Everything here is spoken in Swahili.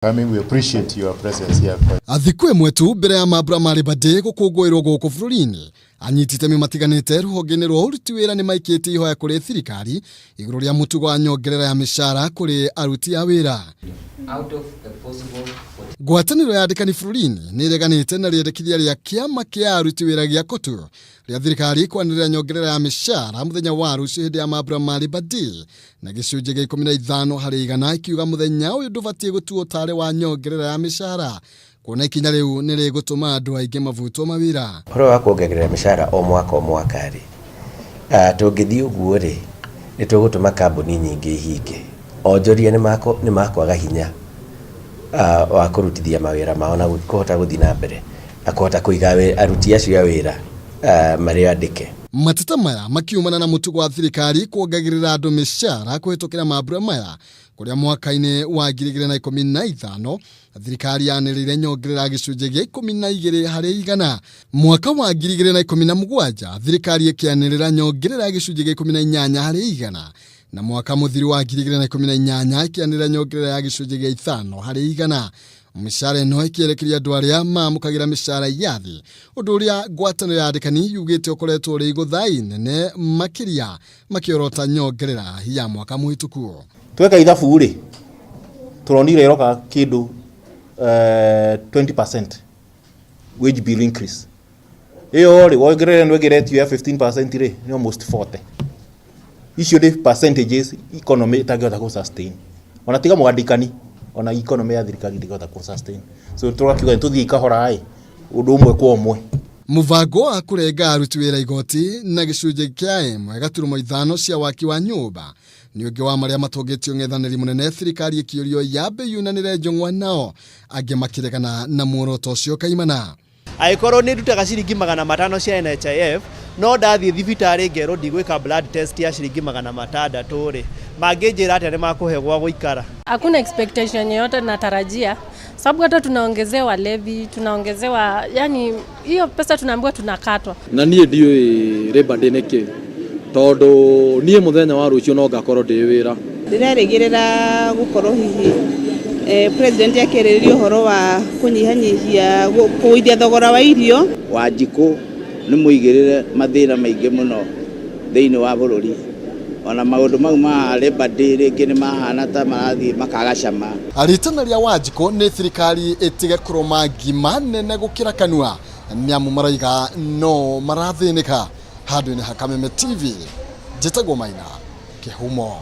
We appreciate your presence here. Athikwe mwetu mbere ya mambura mari bade gukungwirwo guku bururi-ini anyitite matiganite ruhonge-ini rwa uruti wira ni maikite ihoya kuri thirikari iguru ria mutugo wa nyongerera ya mishara kuri aruti a wira. Ngwataniro ya andikani bururi-ini ni ireganite na riendekithia ria kiama kia aruti wira gia Kotu ria thirikari kwanirira nyongerera ya mishara muthenya wa rucio hindi ya mambura mari bade na gicunjĩ gĩa 15 harĩ igana ikiuga muthenya uyu ndubatie gutuo tare wa nyongerera ya mishara kuona ikinya riu ni rigutuma andu aingi mavutwo mawira. Horo wa kuongerera mishara o mwaka ri tungithii uguo ri ni tugutuma kambuni nyingi hinge onjoria ni makwaga hinya wa kurutithia mawira mao na kuhota guthii na mbere na kuhota kuiga aruti acio a wira mari andike. Mateta maya makiumana na mutugo wa thirikari kuongagirira andu mishara kuhitukira mambura maya kuria mwaka-ini wa 2015 thirikari yanirire nyongerera gicunjĩ gĩa 12 harĩ igana. Mwaka wa 2017 thirikari ikianirira nyongerera gicunjĩ gĩa 18 harĩ igana na mwaka muthiru wa 2018 ikianirira nyongerera ya gicunjĩ gĩa 5 harĩ igana. Mishara ino ikierekeria andu aria mamukagira mishara yathi undu uria ngwataniro ya andikani yugite ukoretwo uri iguthai nene makiria makiorota nyongerera ya mwaka muhituku. Tweka ithabu ri turonire iroka kindu 20% wage bill increase. Iyo ri wongerere nwegeretio ya 15% ri ni almost 40. Icio ni percentages economy itagihota ku sustain. Ona tiga mwandikani ona economy ya thirikari ndigota ku sustain. So turakiuga tuthii kahora undu umwe kwa umwe. Muvango wa kurenga aruti wira igoti na gicunjĩ kia 1.5 cia waki wa nyumba ni ungi wa maria matongetio ng'ethanĩri munene thirikari ikiorio yabe yunanire njong'wa nao angi makiregana na muoroto ucio kaimana. Aikorwo ni ndutaga ciringi 500 cia NHIF no ndathii thibitari ngero ndigwika blood test ya ciringi 600 ri manginjira ati ni makuhe gwa guikara. Hakuna expectation yote natarajia sababu hata tunaongezewa levy, tunaongezewa, yani hiyo pesa tunaambiwa tunakatwa. Na niĩ ndiũĩ labor day nĩkĩ tondu niĩ muthenya wa rũciũ no ngakorwo ndĩ wĩra. Ndirerĩgĩrĩra gukorwo hihi president akĩrĩrĩria ũhoro wa kunyihanyihia kuithia thogora wa irio. Wanjikũ nĩ mũigĩrĩre mathĩna maingĩ mũno thĩinĩ wa bũrũri. Ona maundu mau ma labor day rĩngĩ nĩ mahana ta marathii makaga cama. Aritanaria Wanjikũ ni thirikari itige kuroma ngima nene gukira kanua niamu maraiga no marathinika. Handũ-inĩ ha Kameme TV, Njĩtagwo Maina, Kĩhumo.